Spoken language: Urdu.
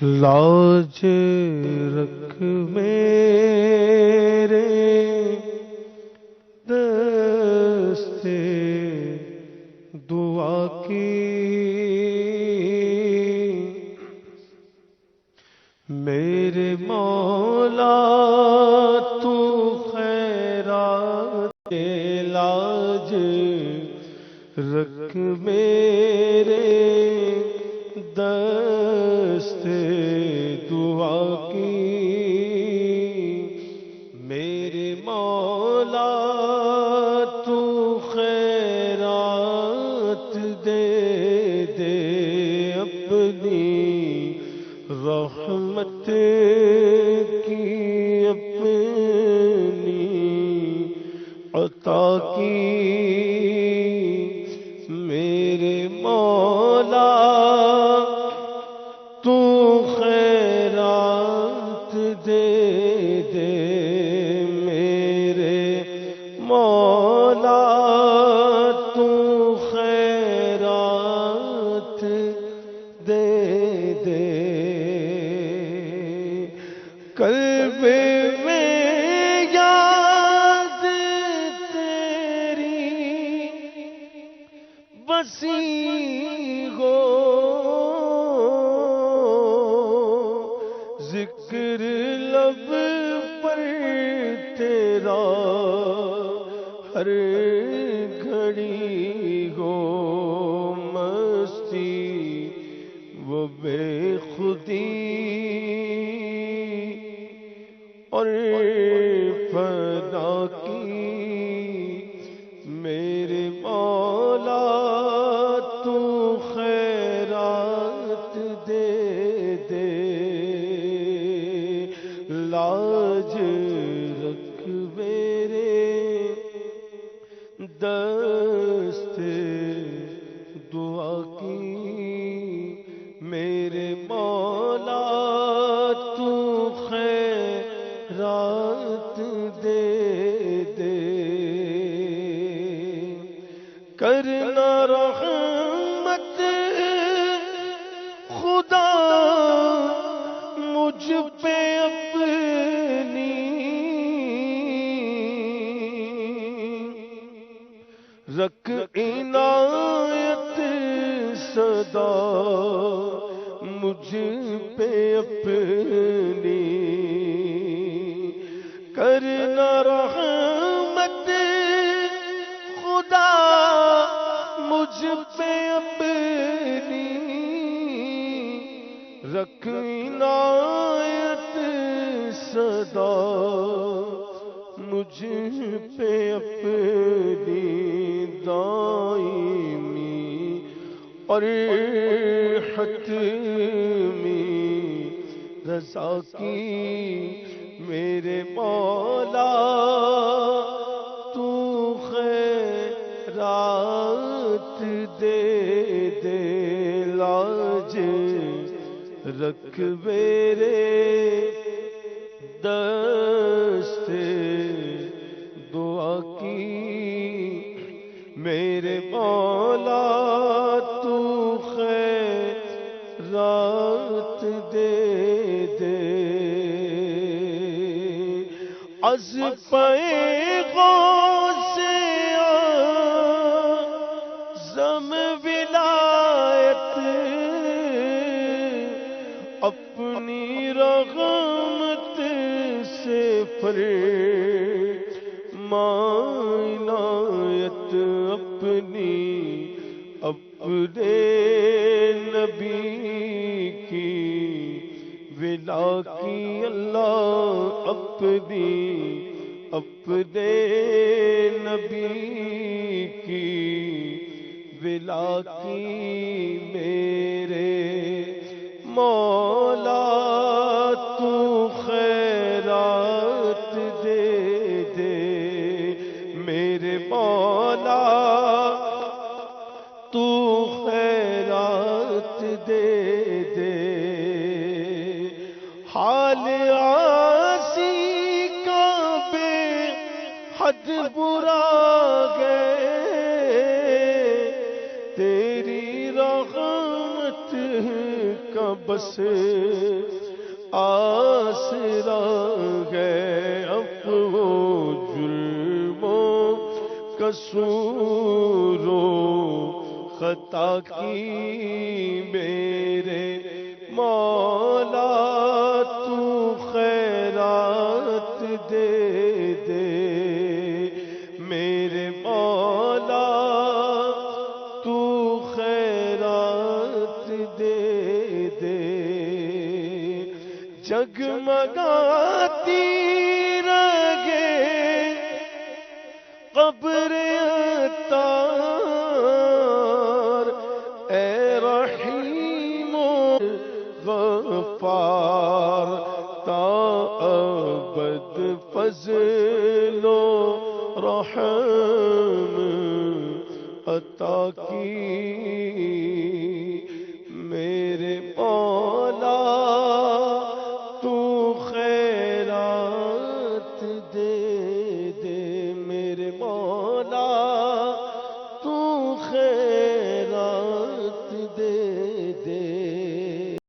لاج رکھ میرے دست دعا کی، میرے مولا تو خیرات لاج رکھ میرے دست دعا کی، میرے مولا تو خیرات دے دے اپنی رحمت کی، اپنی عطا کی، میرے مولا تو خیرات دے دے، میرے مولا تو خیرات دے دے، قلب میں یاد تیری بسی ہو، ذکر لب پر تیرا ہر گھڑی ہو، مستی وہ بے خودی اور فنا کی، میرے مولا تو خیرات دے دے، لاج رکھ میرے دست دعا کی، میرے مولا تو خیرات دے دے، کرنا رحمت خدا مجھ پہ اپنی، رکھ عنایت صدا مجھ پہ اپنی، کرنا رحمت خدا مجھ پہ اپنی، رکھ عنایت صدا مجھ پہ اپنی، دائمی اور حتمی رضا کی، میرے مولا تو خیرات دے دے، لاج رکھ میرے دست دعا کی، میرے مولا تو خیرات دے دے، از پائے غوث اعظم ولایت اپنی رحمت سے فرما عنایت، اپنی اپنے نبی کی ولا کی، اللہ اپنی اپنے نبی کی ولا کی، میرے مولا تو خیرات دے دے، میرے مولا تو خیرات دے دے، حال عاصی کا بے حد برا گئے، تیری رحمت کا بس آسرا ہے اپو جرموں قصوروں خطا کی میرے مولا تو خیرات دے دے میرے مولا تو خیرات دے دے جگمگاتی رگے قبر عطار اے رحیم و غفار تا ابد فضل